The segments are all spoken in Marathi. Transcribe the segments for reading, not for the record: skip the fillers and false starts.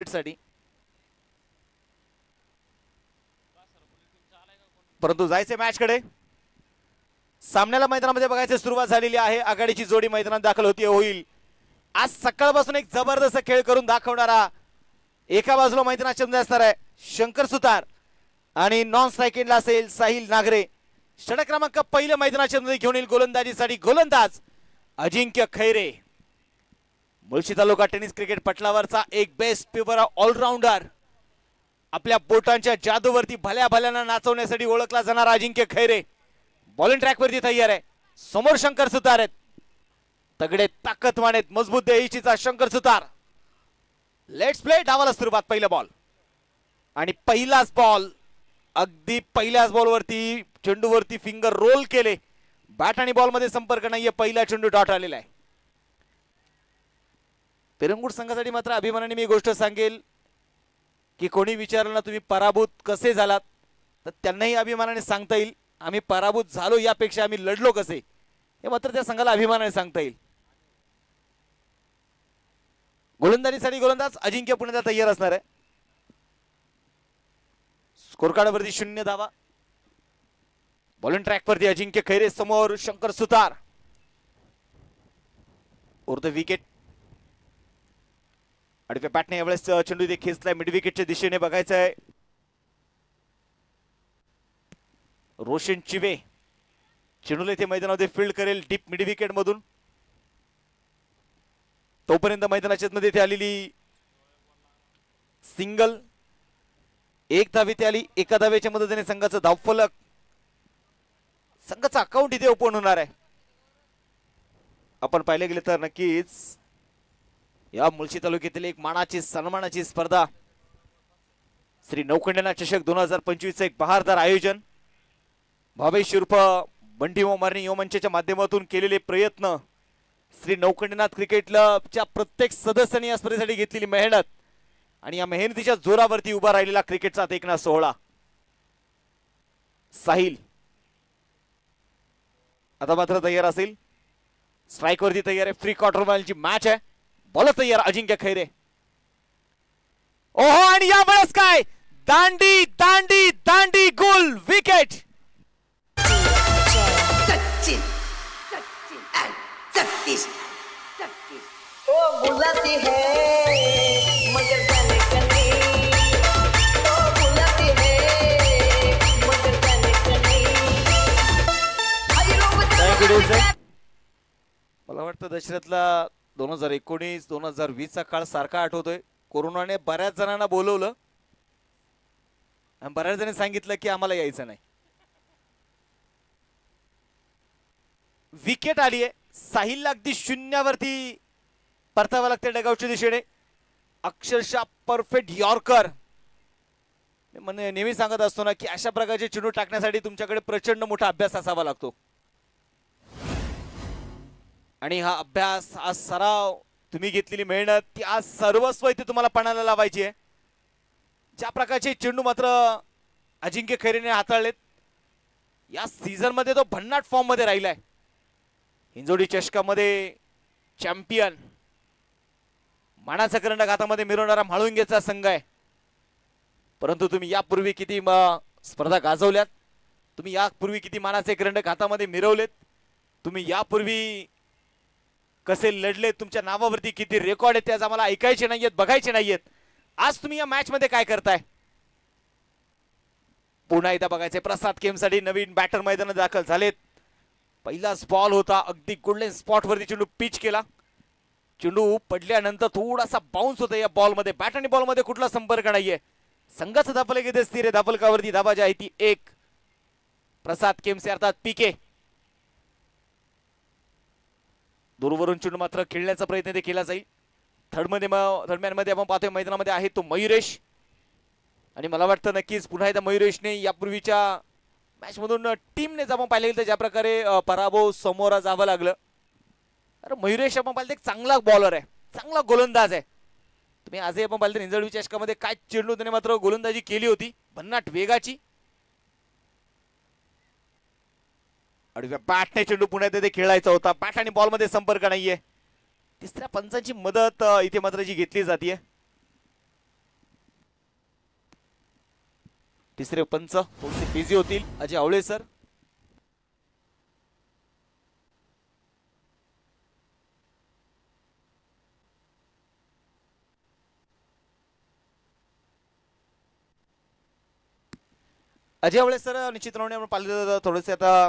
साठी, परंतु जायचे मॅच कडे. सामन्याला मैदानामध्ये बघायची सुरुवात झालेली आहे. आघाडीची जोडी मैदानात दाखल होईल. आज सकाळपासून एक जबरदस्त खेळ करून दाखवणारा एका बाजूला मैदानाच्या मध्ये असणार आहे शंकर सुतार आणि नॉन स्ट्रायकिंगला असेल साहिल नागरे. षटक क्रमांक पहिल्या मैदानाच्या मध्ये घेऊन येईल गोलंदाजीसाठी गोलंदाज अजिंक्य खैरे. मुळशी तालुका टेनिस क्रिकेट पटलावरचा एक बेस्ट पेपर ऑलराऊंडर, आपल्या बोटांच्या जादूवरती भल्या भल्याना नाचवण्यासाठी ओळखला जाणारा अजिंक्य खैरे बॉलिंग ट्रॅक वरती तयार आहे. समोर शंकर सुतार आहेत, तगडे ताकदवान आहेत, मजबूत देहीचीचा शंकर सुतार. Let's play. डावाला सुरुवात. पहिला बॉल आणि पहिलाच बॉल. अगदी पहिल्याच बॉलवरती चेंडूवरती फिंगर रोल केले. बॅट आणि बॉल मध्ये संपर्क नाहीये. पहिला चेंडू डॉट आलेला आहे. पेरंगुट संघासाठी मात्र अभिमानाने मी गोष्ट सांगेल की कोणी विचारलं ना तुम्ही पराभूत कसे झालात, तर त्यांनाही अभिमानाने सांगता येईल आम्ही पराभूत झालो यापेक्षा आम्ही लढलो कसे, हे मात्र त्या संघाला अभिमानाने सांगता येईल. गोलंदाजीसाठी गोलंदाज अजिंक्य पुण्याला तयार असणार आहे. स्कोर कार्ड वरती 0 धावा. बॉलिंग ट्रॅक वरती अजिंक्य खैरे, समोर शंकर सुतार. उर्ध विकेट. आडव्या बॅटने यावेळेस चेंडू इथे खेचलाय मिड विकेटच्या दिशेने. बघायचं आहे रोशन चिवे चेंडूला इथे मैदानामध्ये फील्ड करेल डीप मिड विकेट मधून. तोपर्यंत मैदानाच्या मध्ये इथे आलेली सिंगल, एक धाव इथे आली. एका धावेच्या मदतीने संघाचं धावफलक, संघाचं अकाउंट इथे ओपन होणार आहे. आपण पाहिले गेले तर नक्कीच या मुळशी तालुक्यातील एक मानाची सन्मानाची स्पर्धा श्री नौखंडेनाथ चषक 2025 एक बहारदार आयोजन. भावेश उर्फ बंटी मोमारणी युवा मंचाच्या माध्यमातून केलेले प्रयत्न, श्री नौखंडेनाथ क्रिकेट क्लबच्या प्रत्येक सदस्यांनी या स्पर्धेसाठी घेतलेली मेहनत आणि या मेहनतीच्या जोरावरती उभा राहिलेला क्रिकेटचा देखणा सोहळा. साहिल आता मात्र तयार असेल. स्ट्राइक वरती तयार आहे. फ्री क्वार्टर फायनलची मॅच आहे. बॉलर तयार अजिंक्य खैरे. ओहो, आणि यावेळेस काय दांडी दांडी दांडी गोल विकेट. सचिन सचिन एंड सतीश ओ बुलाती है मगर जाने कनी, ओ बुलाती है मगर जाने कनी. मला वाटतं दशरथला 2019-2020 चा काळ सारखा आठवतोय. कोरोनाने बऱ्याच जणांना बोलवलं आणि बऱ्याच जणांनी सांगितलं की आम्हाला यायचं नाही. विकेट आली आहे. साहिलला अगदी शून्यावरती परतावं लागते डगआउटच्या दिशेने. अक्षरशः परफेक्ट यॉर्कर. मी नेहमी सांगत असतो ना की अशा प्रकारचे चेंडू टाकण्यासाठी तुमच्याकडे प्रचंड मोठा अभ्यास असावा लागतो आणि हा अभ्यास, हा सराव, तुम्ही घेतलेली मेहनत, ती आज सर्वस्व इथे तुम्हाला पणाला लावायची आहे. ज्या प्रकारचे चेंडू मात्र अजिंक्य खैरेने हाताळलेत, या सीझन मध्ये तो भन्नाट फॉर्म मध्ये राहिलाय. हिंजोडी चषकामध्ये चॅम्पियन, मानाचा करंडक हातामध्ये मिरवणारा म्हाळुंगेचा संघ आहे. परंतु तुम्ही यापूर्वी किती स्पर्धा गाजवल्यात, तुम्ही यापूर्वी किती मानाचे करंडक हातामध्ये मिरवलेत, तुम्ही यापूर्वी कसे लढले, तुमच्या नावावरती किती रेकॉर्ड आहेत, त्याच आम्हाला ऐकायचे नाहीयेत, बघायचे नाहीयेत. आज तुम्ही या मॅच मध्ये काय करताय पुन्हा एकदा बघायचे. प्रसाद केमसाठी नवीन बॅटर मैदानात दाखल झालेत. पहिलाच बॉल होता, अगदी गोल्डन स्पॉट वरती चेंडू पिच केला. चेंडू पडल्यानंतर थोडासा बाउन्स होता या बॉल मध्ये. बॅट आणि बॉल मध्ये कुठला संपर्क नाहीये. संघाचं धाफलक येते स्थिर आहे. धाफलकावरती धावा जी आहे ती 1. प्रसाद केमसे अर्थात पीके. दूरवरून चेंडू मात्र खेळण्याचा प्रयत्न ते केला जाईल. थर्डमॅन मध्ये आपण पाहतोय मैदानामध्ये आहे तो मयुरेश आणि मला वाटतं नक्कीच पुन्हा एकदा मयुरेशने यापूर्वीच्या मॅच मधून टीमने आपण पाहिलं गेलं तर ज्या प्रकारे पराभव समोर जावं लागलं. अरे मयुरेश आपण पाहिलं एक चांगला बॉलर आहे, चांगला गोलंदाज आहे. तुम्ही आजही आपण पाहिलं हिंजवडी चषकामध्ये काय चेंडू त्याने मात्र गोलंदाजी केली होती, भन्नाट वेगाची. आडव्या बॅटने चेंडू पुण्यात येथे खेळायचा होता. बॅट आणि बॉल मध्ये संपर्क नाहीये. तिसऱ्या पंचांची मदत इथे मात्र जी घेतली जाते. तिसरे पंच थोडेसे बिझी होतील. अजय आवळे सर. अजय आवळे सर निश्चितपणे आपण पाहिलं थोडेसे आता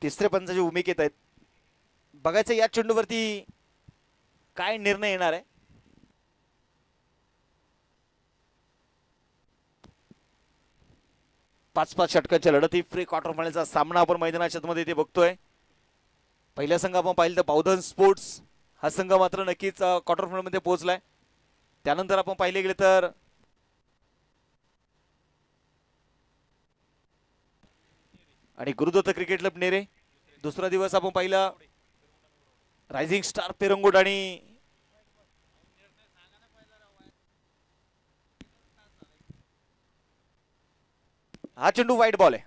तिसरे पंचाची भूमिकेत आहेत. बघायचं या चेंडूवरती काय निर्णय येणार आहे. पाच षटकांच्या लढती फ्री क्वार्टर फायनलचा सामना आपण मैदानाच्या मध्ये इथे बघतोय. पहिला संघ आपण पाहिलं तर बावधन स्पोर्ट्स हा संघ मात्र नक्कीच क्वार्टर फायनल मध्ये पोहोचलाय. त्यानंतर आपण पाहिले गेले तर आणि गुरुदत्त क्रिकेट क्लब नेरे. दुसरा दिवस आपण पाहिला रायझिंग स्टार पेरंगुट आणि हा चेंडू वाईट बॉल आहे.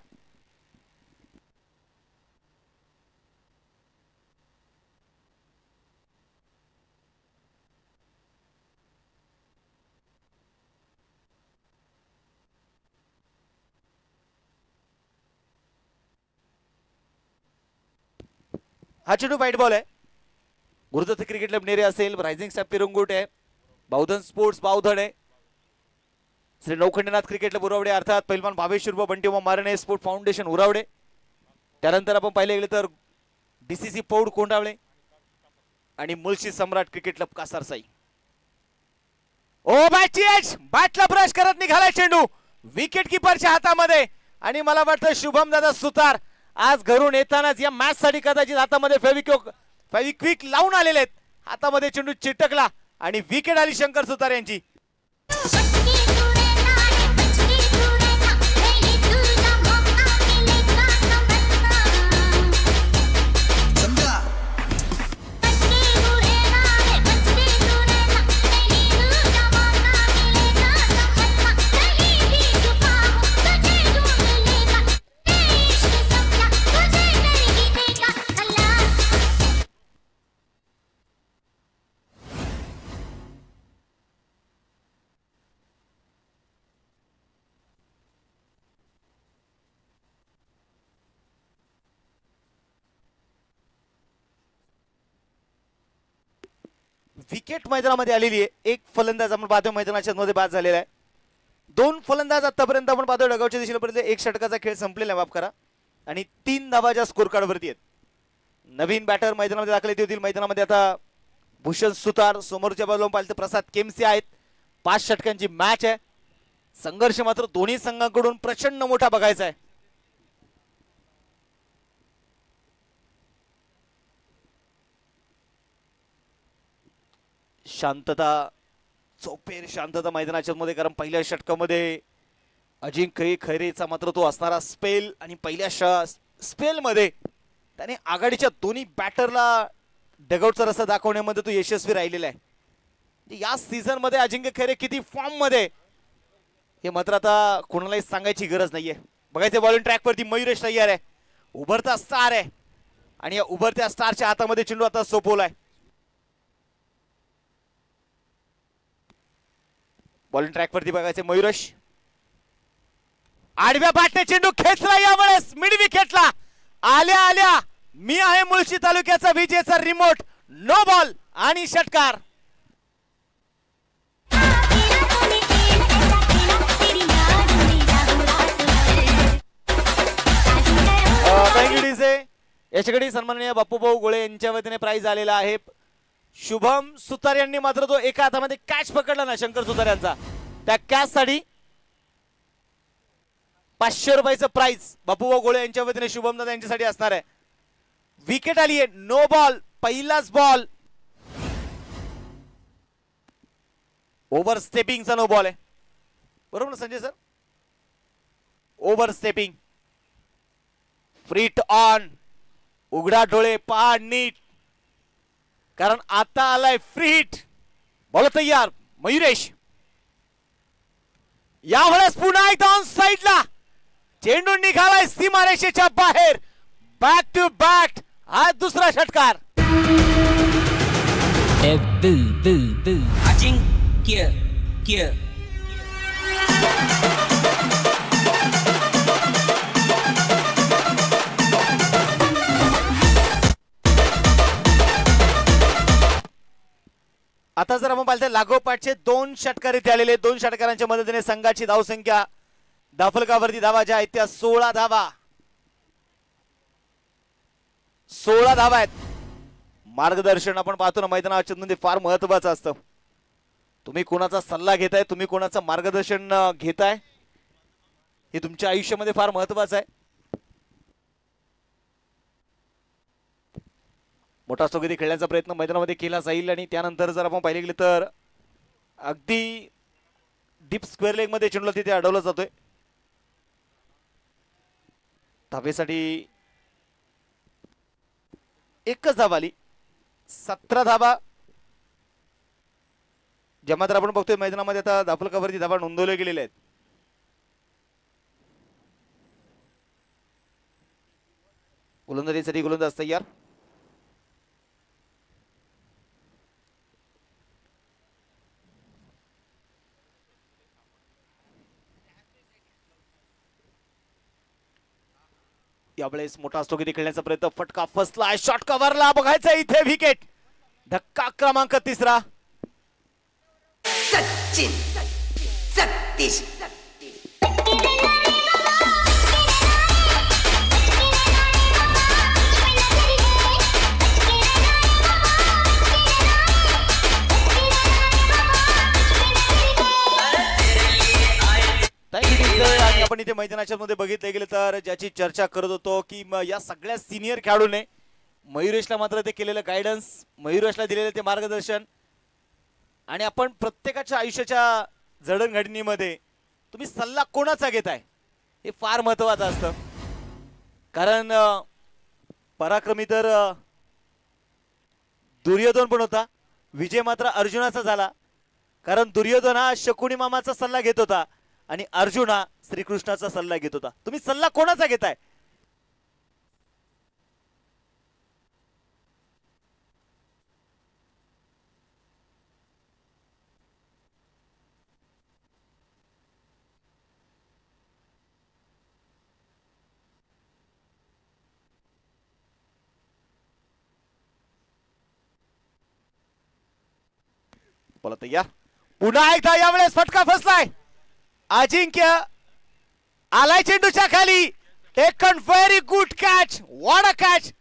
हा चेंडू वाईट बॉल आहे. गुरुदत्त क्रिकेट क्लब नेरे असेल, रायझिंग स्टार पेरंगुट आहे, बावधन स्पोर्ट्स बावधन आहे, श्री नौखंडनाथ क्रिकेट क्लब उरावडे अर्थात पहिलवान भावेश उर्फ बंटी मारणे स्पोर्ट फाउंडेशन उरावडे. त्यानंतर आपण पाहिले गेले तर डीसीसी पौड कोंडावळे आणि मुळशी सम्राट क्रिकेट क्लब कासारसाई. ओ बॅटला ब्रश करत निघालाय चेंडू विकेट किपरच्या हातामध्ये. आणि मला वाटतं शुभम दादा सुतार आज घरून येतानाच या मॅच साठी कदाचित हातामध्ये फेविक्विक लावून आलेले आहेत. हातामध्ये चेंडू चिटकला आणि विकेट आली शंकर सुतार यांची. विकेट मैदानामध्ये आलेली आहे. एक फलंदाज आपण पाहतोय मैदानाच्या मध्ये बाद झालेला आहे. दोन फलंदाज आतापर्यंत आपण पाहतोय डगावच्या दिशेला पर्यंत एक षटकाचा खेळ संपलेला आहे माफ करा. आणि 3 धावा ज्या स्कोर कार्ड वरती आहेत. नवीन बॅटर मैदानामध्ये दाखल होतील. मैदानामध्ये आता भूषण सुतार, समोरच्या बाजूला पाहिलं प्रसाद केमसी आहेत. 5 षटकांची मॅच आहे. संघर्ष मात्र दोन्ही संघांकडून प्रचंड मोठा बघायचा आहे. शांतता, चौपेर शांतता मैदानाच्या मध्ये, कारण पहिल्या षटकामध्ये अजिंक्य खैरेचा मात्र तो असणारा स्पेल आणि पहिल्या स्पेल मध्ये त्याने आघाडीच्या दोन्ही बॅटरला डगआउटचा रस्ता दाखवण्यामध्ये तो यशस्वी राहिलेला आहे. या सीझन मध्ये अजिंक्य खैरे किती फॉर्म मध्ये हे मात्र आता कोणालाही सांगायची गरज नाहीये. बघायचं बॉलिंग ट्रॅक वरती मयुरेश तयार आहे. उभरता स्टार आहे आणि या उभरत्या स्टारच्या हातामध्ये चेंडू आता सोपवलाय. बॉलिंग ट्रॅक वरती बघायचे मयुरेश. आडव्या बॅटने चेंडू खेचला यावेळेस मिड विकेटला. आल्या आल्या मी आहे मुळशी तालुक्याचा विजेचा रिमोट. नो बॉल आणि षटकार. Thank you DJ. याच्याकडे सन्माननीय बापूभाऊ गोळे यांच्या वतीने प्राइज आलेला आहे. शुभम सुतार यांनी मात्र तो एका हातामध्ये कॅच पकडला ना शंकर सुतार यांचा, त्या कॅच साठी 500 रुपयाचं प्राइज बापूभाऊ गोळे यांच्या वतीने शुभम दादा यांच्यासाठी असणार आहे. विकेट आली आहे. नो बॉल, पहिलाच बॉल. ओव्हर स्टेपिंगचा नो बॉल आहे. बरोबर ना Sanjay sir? Overstepping. Free hit on. उघडा डोळे, पहा नीट, कारण आता आलाय फ्रीट. बॉल तयार. मयुरेश यावेळेस पुन्हा एकदा ऑन साइडला चेंडू निघालाय सीमारेषेच्या बाहेर. बॅक टू बॅक हा दुसरा षटकार. अजिंक्य आता जर आपण पाहिलं लागोपाठचे 2 षटकार इथे आलेले, 2 षटकारांच्या मदतीने संघाची धावसंख्या धाफलकावरती धावा ज्या आहेत त्या 16 धावा. 16 धावा आहेत. मार्गदर्शन आपण पाहतो ना मैदानाच्या मध्ये फार महत्त्वाचं असतं. तुम्ही कोणाचा सल्ला घेताय, तुम्ही कोणाचं मार्गदर्शन घेताय, हे तुमच्या आयुष्यामध्ये फार महत्त्वाचं आहे. मोठा स्थगिती खेळण्याचा प्रयत्न मैदानामध्ये केला जाईल आणि त्यानंतर जर आपण पाहिले गेले तर अगदी डीप स्क्वेअर लेग मध्ये चेंडूला तिथे अडवला जातोय. धावेसाठी एकच धाव आली. 17 धावा ज्या मात्र आपण बघतोय मैदानामध्ये आता धाफलकावरती धावा नोंदवल्या गेलेल्या आहेत. गोलंदाजीसाठी गोलंदाज तयार. यावेळेस मोठा स्थगिती खेळण्याचा प्रयत्न, फटका फसला, शॉट कव्हरला, बघायचं इथे विकेट. धक्का क्रमांक 3. सचिन 36. आणि आपण इथे मैदानाच्या मध्ये बघितले गेले तर ज्याची चर्चा करत होतो की या सगळ्या सिनियर खेळाडूने मयुरेशला मात्र ते केलेलं गायडन्स, मयुरेशला दिलेलं ते मार्गदर्शन आणि आपण प्रत्येकाच्या आयुष्याच्या जडणघडणीमध्ये तुम्ही सल्ला कोणाचा घेताय हे फार महत्त्वाचं असतं. कारण पराक्रमी तर दुर्योधन पण होता, विजय मात्र अर्जुनाचा झाला. कारण दुर्योधन हा शकुनी मामाचा सल्ला घेत होता आणि अर्जुन हा श्रीकृष्णाचा सल्ला घेत होता. तुम्ही सल्ला कोणाचा घेताय? बोला तयार. पुन्हा एकदा यावेळेस फटका फसलाय. अजिंक्य आलाय चेंडूच्या खाली. Taken very good catch. What a catch.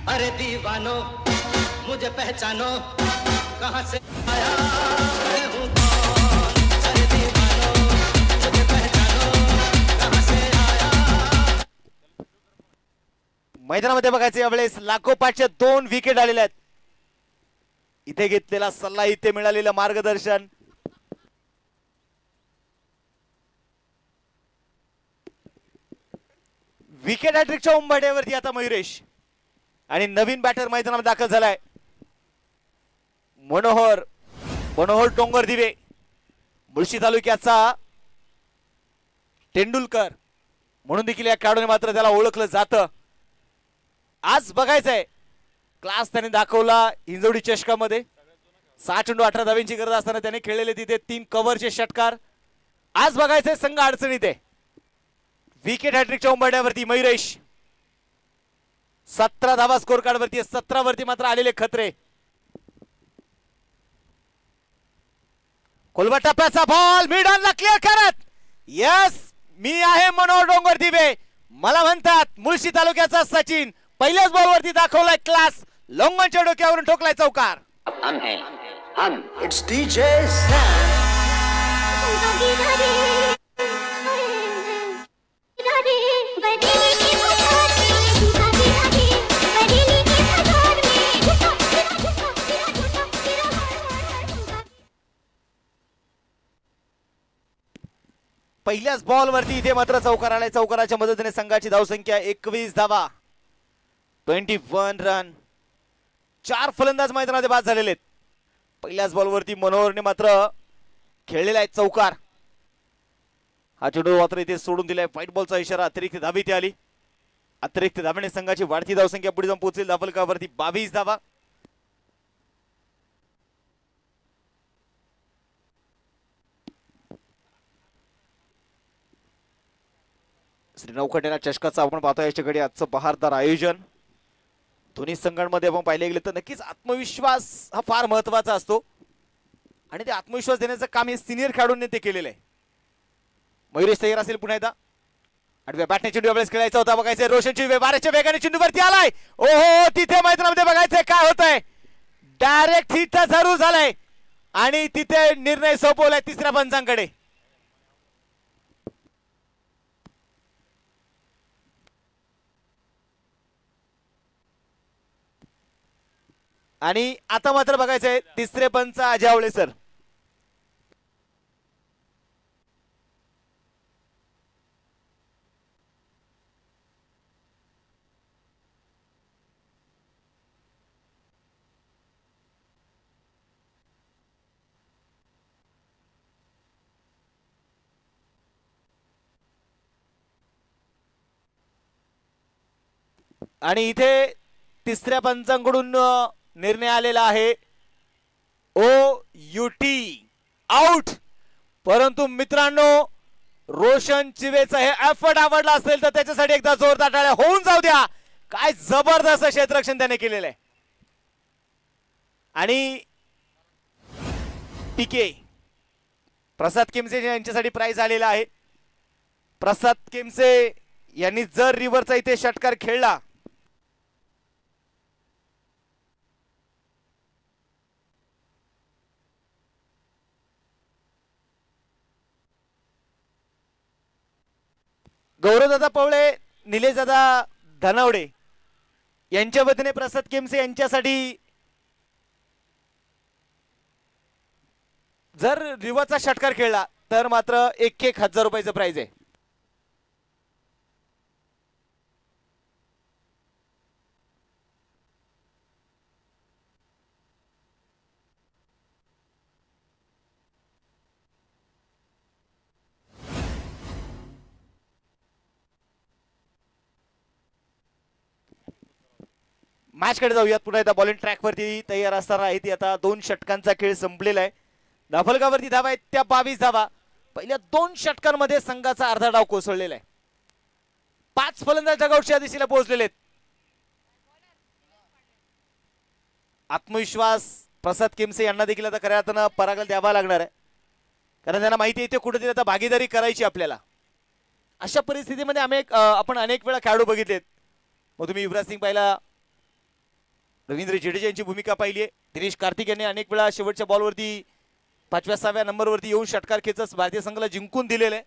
अरे दीवानो मुझे पहचानो कहां से आया मैं हूं कौन. अरे दीवानो मुझे पहचानो कहां से आया. मैदानामध्ये बघायचं यावेळेस लागोपाठच्या 2 विकेट आलेल्या आहेत. इथे घेतलेला सल्ला, इथे मिळालेलं मार्गदर्शन. विकेट हॅट्रिकच्या उंबरठ्यावरती आता मयुरेश आणि नवीन बॅटर मैदानात दाखल झालाय. मनोहर डोंगर दिवे, मुळशी तालुक्याचा तेंडुलकर म्हणून देखील या खेळाडूने मात्र त्याला ओळखलं जातं. आज बघायचंय क्लास त्याने दाखवला हिंजवडी चषकामध्ये. 6 चेंडू 18 धावांची गरज असताना त्याने खेळलेले तिथे 3 कव्हरचे षटकार. आज बघायचंय संघ अडचणीत आहे. विकेट हॅट्रिकच्या उंबरठ्यावरती मयुरेश. 17 धावा स्कोर कार्ड वरती, 17 वरती मात्र आलेले खतरे. कोलवा टप्प्याचा बॉल मिडॉनला क्लिअर करत. यस, मी आहे मनोहर डोंगर दिवे. मला म्हणतात मुळशी तालुक्याचा सचिन. पहिल्याच बॉलवरती दाखवलाय क्लास. लोंगनच्या डोक्यावरून ठोकलाय चौकार. हम हैं हम. It's DJ Sam. पहिल्याच बॉल वरती इथे मात्र चौकार आलाय. चौकाराच्या मदतीने संघाची धावसंख्या 21 धावा, 21 रन. 4 फलंदाज मैदानात बाद झालेले आहेत. पहिल्याच बॉल वरती मनोहरने मात्र खेळलेला आहे चौकार. हा चेंडू मात्र इथे सोडून दिलाय. व्हाईट बॉलचा इशारा, अतिरिक्त धाव इथे आली. अतिरिक्त धावणे संघाची वाढती धावसंख्या पुढे जाऊन पोहोचेल धावफलकावरती 22 धावा. श्री नौखंडेला चषकाचं आपण पाहतोय याच्या घडी आजचं बहारदार आयोजन. दोन्ही संघांमध्ये आपण पाहिले गेले तर नक्कीच आत्मविश्वास हा फार महत्वाचा असतो आणि ते आत्मविश्वास देण्याचं काम हे सिनियर खेळाडूंनी ते केलेलं आहे. मयुरेश तयार असेल पुन्हा एकदा. आठव्या बॅटने चेंडू वेळेस खेळायचा होता. बघायचंय रोशन चेंडू वाऱ्याच्या वेगाने चेंडूवरती आलाय. ओहो तिथे मैदानामध्ये बघायचंय काय होतंय. डायरेक्ट हिट जरूर झालाय आणि तिथे निर्णय सोपवलाय तिसऱ्या पंचांकडे. आणि आता मात्र बघायचंय तिसरे पंच अजावळे सर. आणि इथे तिसऱ्या पंचांकडून निर्णय आलेला आहे OUT आउट. परंतु मित्रांनो रोशन चिवेचा हे एफर्ट आवडला असेल तर त्याच्यासाठी एकदा जोरदार टाळ्या होऊन जाऊ द्या. काय जबरदस्त क्षेत्ररक्षण त्याने केलेलं आहे. आणि टीके प्रसाद केमसे यांच्यासाठी प्राइज आलेला आहे. प्रसाद केमसे यांनी जर रिव्हरचा इथे षटकार खेळला गौरवदादा पवळे निलेशदादा धनावडे यांच्या वतीने प्रसाद केमसे यांच्यासाठी जर रिव्हरचा षटकार खेळला तर मात्र 1,000 रुपयाचं प्राइज आहे. मॅच कडे जाऊयात पुन्हा एकदा. बॉलिंग ट्रॅक वरती तयार असताना आहे ती आता 2 षटकांचा खेळ संपलेला आहे. धावफलकावरती धावा आहेत त्या 22 धावा. पहिल्या 2 षटकांमध्ये संघाचा अर्धा डाव कोसळलेला आहे. 5 फलंदाज डगआउटच्या दिशेला पोहोचलेले आहेत. आत्मविश्वास प्रसाद केमसे यांना देखील आता खऱ्या अर्थानं परागल द्यावा लागणार आहे कारण त्यांना माहिती आहे ते कुठेतरी आता भागीदारी करायची आपल्याला. अशा परिस्थितीमध्ये आपण अनेक वेळा खेळाडू बघितलेत. मग तुम्ही युवराज सिंग पाहिला, रवींद्र जडेजा यांची भूमिका पाहिली आहे. दिनेश कार्तिक यांनी अनेक वेळा शेवटच्या बॉलवरती 5व्या-6व्या नंबरवरती येऊन षटकार खेचत भारतीय संघाला जिंकून दिलेले आहे.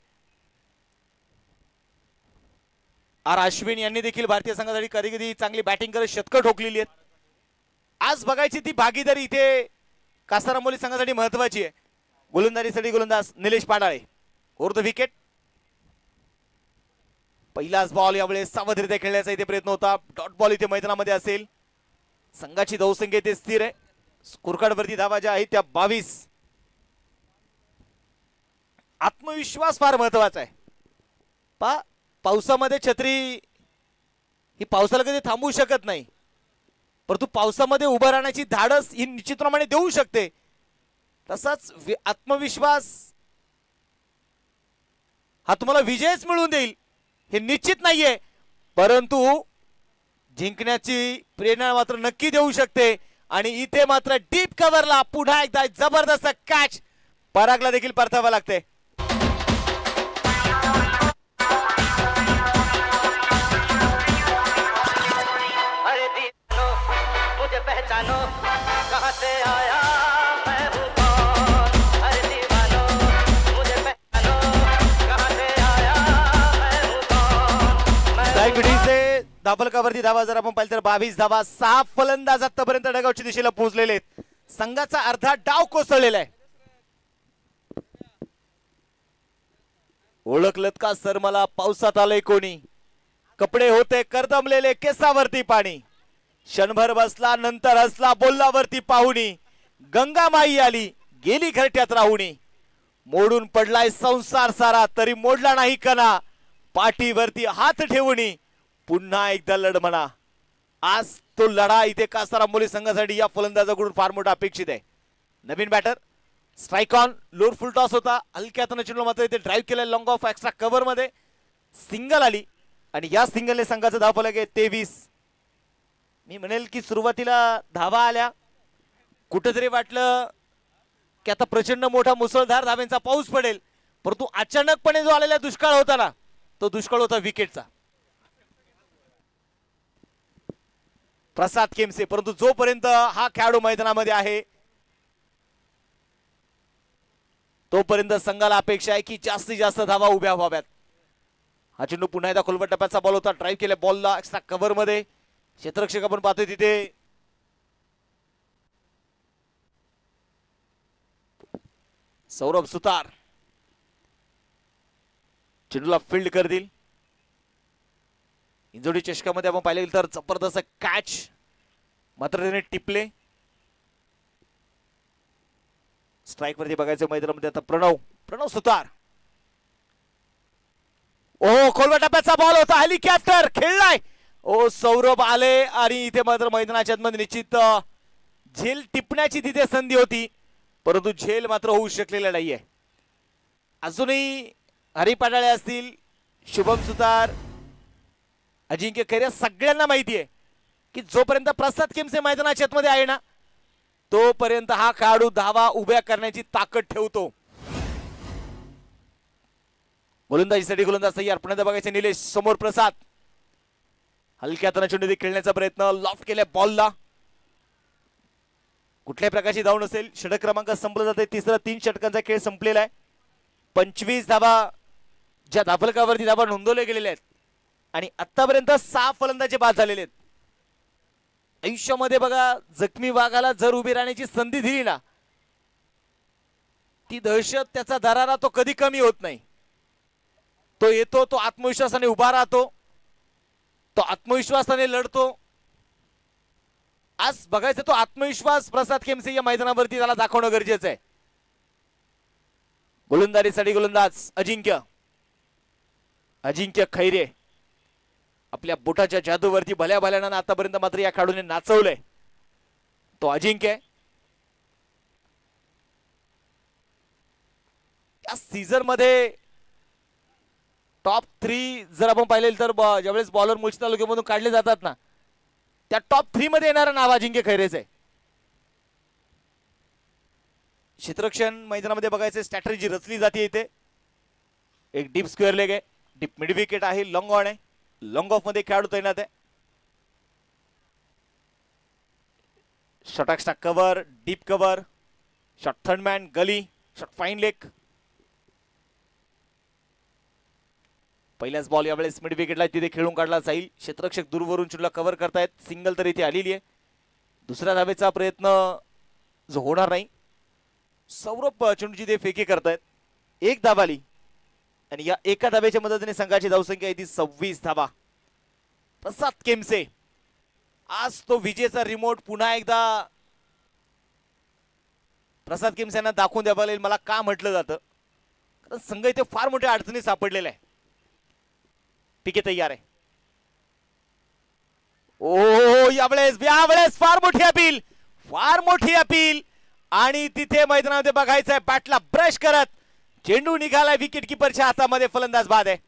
आर अश्विन यांनी देखील भारतीय संघासाठी कधी कधी चांगली बॅटिंग करत शतकं ठोकलेली आहेत. आज बघायची ती भागीदारी इथे कासारामोली संघासाठी महत्वाची आहे. गोलंदाजीसाठी गोलंदाज निलेश पाडाळे ओव्हर द विकेट. पहिलाच बॉल यावेळेस सावधरित्या खेळण्याचा इथे प्रयत्न होता. डॉट बॉल इथे मैदानामध्ये असेल. संघाची धावसंख्या इथे स्थिर आहे. स्कोरकार्डवरती धावा ज्या आहेत त्या 22. आत्मविश्वास फार महत्वाचा आहे. पावसामध्ये छत्री ही पावसाला कधी थांबवू शकत नाही परंतु पावसामध्ये उभं राहण्याची धाडस ही निश्चितप्रमाणे देऊ शकते. तसाच आत्मविश्वास हा तुम्हाला विजयच मिळवून देईल हे निश्चित नाहीये परंतु जिंकण्याची प्रेरणा मात्र नक्की देऊ शकते. आणि इथे मात्र डीप कव्हरला पुन्हा एकदा जबरदस्त कॅच परागला देखील परतावा लागते. अरे दीवानो मुझे पहचानो कहां से आया मैं हूं कौन. अरे दीवानो मुझे पहचानो कहां से आया मैं हूं कौन. धावफलकावरती धावा जर आपण पाहिलं तर 22 धावा. 6 फलंदाज आतापर्यंत डगआउटच्या दिशेला पोहोचलेले आहेत. संघाचा अर्धा डाव कोसळलेला आहे. ओळखलत का सर मला पावसात आलंय कोणी. कपडे होते करदमलेले केसावरती पाणी. क्षणभर बसला नंतर हसला बोललावरती पाहुणी. गंगा माई आली गेली घरट्यात राहुणी. मोडून पडलाय संसार सारा तरी मोडला नाही कणा. पाठीवरती हात ठेवूनी पुन्हा एकदा लढ म्हणा. आज तो लढा इथे कासार आंबोली संघासाठी या फलंदाजाकडून फार मोठा अपेक्षित आहे. नवीन batter strike on, lower full toss होता, हलक्यातनं चेंडू मात्र इथे ड्राईव्ह केलाय लॉंग ऑफ एक्स्ट्रा कव्हर मध्ये, सिंगल आली आणि या सिंगलने संघाचं धावफलक आहे 23. मी म्हणेल की सुरुवातीला धावा आल्या, कुठेतरी वाटलं की आता प्रचंड मोठा मुसळधार धाव्यांचा पाऊस पडेल, परंतु अचानकपणे जो आलेला दुष्काळ होता ना, तो दुष्काळ होता विकेटचा. प्रसाद केमसे, परंतु जोपर्यंत हा खेळाडू मैदानामध्ये आहे तोपर्यंत संघाला अपेक्षा आहे की जास्तीत जास्त धावा उभ्या व्हाव्यात. हा चेंडू पुन्हा एकदा खोलवट टप्प्याचा बॉल होता, ड्राईव्ह केल्या बॉलला एक्स्ट्रा कव्हर मध्ये, क्षेत्ररक्षक आपण पाहतोय तिथे सौरभ सुतार चेंडूला फील्ड करतील. इंजोडी चषकामध्ये आपण पाहिले तर जबरदस्त कॅच मात्र त्याने टिपले. स्ट्राईक वरती बघायचं मैदानामध्ये आता प्रणव सुतार. ओ खोलवा टप्प्याचा बॉल होता, हेलिकॉप्टर खेळलाय. ओ सौरभ आले आणि इथे मात्र मैदानाच्या मध्ये निश्चित झेल टिपण्याची तिथे संधी होती, परंतु झेल मात्र होऊ शकलेला नाहीये. अजूनही हरी पाटाळे असतील, शुभम सुतार, अजिंक्य खैरे, सगळ्यांना माहिती आहे की जोपर्यंत प्रसाद केमसे मैदानाच्या आतमध्ये आहे ना तोपर्यंत हा खेळाडू धावा उभ्या करण्याची ताकद ठेवतो. गोलंदाजीसाठी गोलंदाज तयार. पुन्हा बघायचे निलेश समोर प्रसाद, हलक्यातनं चेंडू खेळण्याचा प्रयत्न, लॉफ्ट केल्या बॉलला, कुठल्याही प्रकारची धाव नसेल. षटक क्रमांक संपला जाते, तिसरा 3 षटकांचा खेळ संपलेला आहे. 25 धावा ज्या धावफलकावरती धावा नोंदवल्या गेलेल्या आहेत आणि आतापर्यंत 6 फलंदाजे बाद झालेले आहेत. आयुष्यामध्ये बघा जखमी वाघाला जर उभी राहण्याची संधी दिली ना, ती दहशत, त्याचा दरारा तो कधी कमी होत नाही. तो येतो, तो आत्मविश्वासाने उभा राहतो, तो आत्मविश्वासाने लढतो. आज बघायचं तो आत्मविश्वास प्रसाद केमसे या मैदानावरती त्याला दाखवणं गरजेचं आहे. गोलंदाजीसाठी गोलंदाज अजिंक्य खैरे आपल्या बोटाच्या जादूवरती भल्या भल्यानं आतापर्यंत मात्र या खेळाडूने नाचवलंय. तो अजिंक्य या सीझन मध्ये टॉप 3 जर आपण पाहिले तर ज्यावेळेस बॉलर मुळशी तालुक्यामधून काढले जातात ना, त्या टॉप 3 मध्ये येणारं नाव अजिंक्य खैरेच आहे. क्षेत्ररक्षण मैदानामध्ये बघायचं स्ट्रॅटेजी रचली जाते. इथे एक डीप स्क्वेअर लेग आहे, डीप मिड विकेट आहे, लॉंग ऑन आहे, लॉंग ऑफ मध्ये खेळाडू तैनात आहे. Short extra cover, deep cover, short third man, gully, short fine leg. पहिल्याच बॉल यावेळेस मिड विकेटला तिथे खेळून काढला जाईल. क्षेत्ररक्षक दूरवरून चेंडूला कव्हर करतायत, सिंगल तर इथे आलेली आहे. दुसऱ्या धावेचा प्रयत्न जो होणार नाही. सौरभ चेंडूची ते फेकी करतायत. 1 धाव आली आणि या एका धावेच्या मदतीने संघाची धावसंख्या आहे ती 26 धावा. प्रसाद केमसे, आज तो विजेचा रिमोट पुन्हा एकदा प्रसाद केमसे यांना दाखवून द्यावा लागेल. मला का म्हटलं जातं, कारण संघ इथे फार मोठ्या अडचणी सापडलेला आहे. पीके तयार आहे. ओ यावेळेस फार मोठी अपील आणि तिथे मैदानामध्ये बघायचंय बॅटला ब्रश करत चेंडू निघालाय विकेट किपरच्या हातामध्ये, फलंदाज बाद आहे.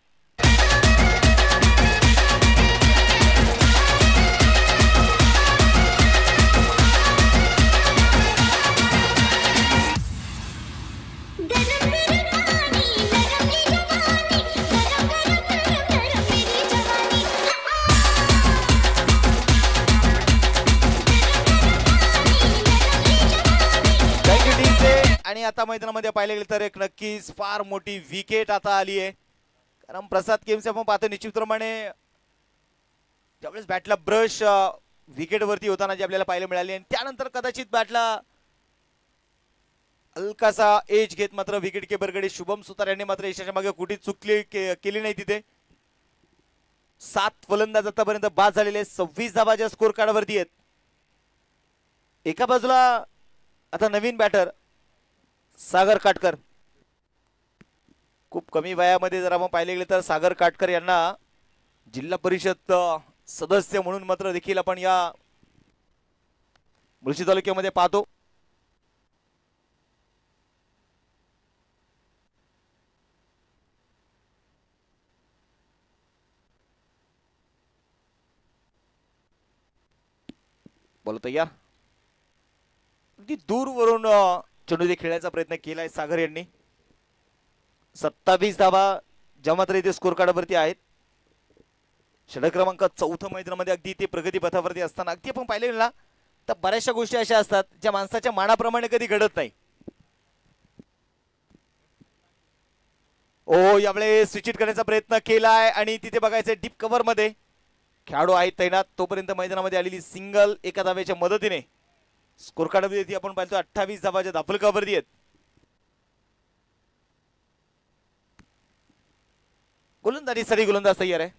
आणि आता मैदानामध्ये पाहिले गेले तर एक नक्कीच फार मोठी विकेट आता आली आहे. कारण प्रसाद केमसे आपण पाहतो निश्चितप्रमाणे त्यावेळेस बॅटला ब्रश विकेट वरती होताना जे आपल्याला पाहायला मिळाले आणि त्यानंतर कदाचित बॅटला हलकासा एज घेत मात्र विकेट किपरकडे शुभम सुतार यांनी मात्र यशाच्या मागे कुठे चुकली केली नाही. तिथे 7 फलंदाज आतापर्यंत बाद झालेले, 26 धावाच्या स्कोर कार्डवरती आहेत. एका बाजूला आता नवीन बॅटर सागर काटकर, खूप कमी वयामध्ये जर आपण पाहिले गेले तर सागर काटकर यांना जिल्हा परिषद सदस्य म्हणून मात्र देखील आपण या मुळशी तालुक्यामध्ये पाहतो. बोला तयार. अगदी दूरवरून चेंडू खेळण्याचा प्रयत्न केलाय सागर यांनी. 27 धावा ज्या मात्र इथे स्कोर कार्डवरती आहेत. षटक क्रमांक 4 मैदानामध्ये अगदी ते प्रगती पथावरती असताना अगदी आपण पाहिले ना तर बऱ्याचशा गोष्टी अशा असतात ज्या माणसाच्या मानाप्रमाणे कधी घडत नाही. ओ यावेळेस स्विच करण्याचा प्रयत्न केलाय आणि तिथे बघायचं डीप कव्हर मध्ये खेळाडू आहेत तैनात. तोपर्यंत मैदानामध्ये आलेली सिंगल एका धावेच्या मदतीने स्कोर कार्डवरती आपण पाहतो 28 धावाच्या धापलकावरती आहेत. गोलंदाजीसाठी गोलंदाज तयार आहे.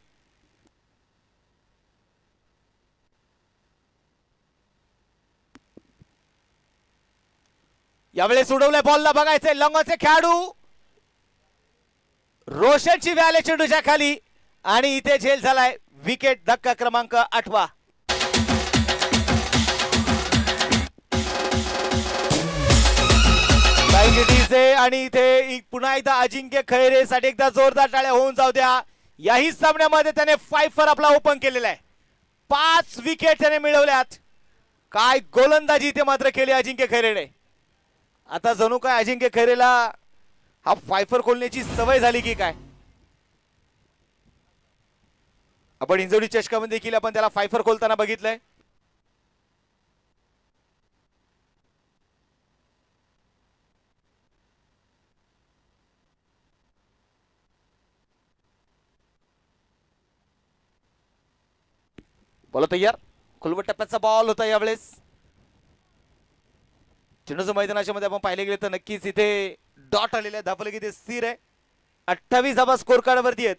यावेळेस उडवलाय बॉलला बघायचंय लंगोचे खेळाडू रोशनची व्याले चेंडूच्या खाली आणि इथे झेल झालाय. विकेट धक्का क्रमांक 8. आणि इथे पुन्हा एकदा अजिंक्य खैरे साठी एकदा जोरदार टाळ्या होऊन जाऊ द्या. याही सामन्यामध्ये त्याने 5 वर आपला ओपन केलेला आहे. 5 विकेट त्याने मिळवल्यात. काय गोलंदाजी इथे मात्र केली अजिंक्य खैरेने. आता जणू काय अजिंक्य खैरेला हा 5 वर खोलण्याची सवय झाली की काय. आपण इंजोडी चषकामध्ये देखील आपण त्याला 5 वर खोलताना बघितलंय. बोला तयार. खुलवट टप्प्याचा बॉल होता यावेळेस. चेंडूच्या मैदानाच्या मध्ये आपण पाहिले गेले तर नक्कीच इथे डॉट आलेले धापलं की ते स्थिर आहे. 28 धावा स्कोर कार्डवरती आहेत.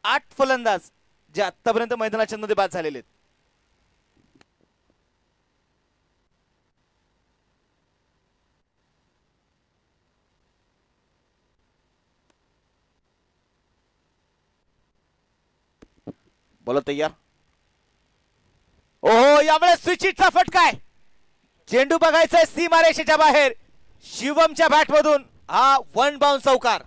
8 फलंदाज जे आतापर्यंत मैदानाच्या मध्ये बाद झालेले आहेत. बोला तयार. ओहो यावेळेस स्विचिटचा फटका आहे. चेंडू बघायचाय सीमारेषेच्या बाहेर. शिवमच्या बॅट मधून हा 1 बाउन्स चौकार.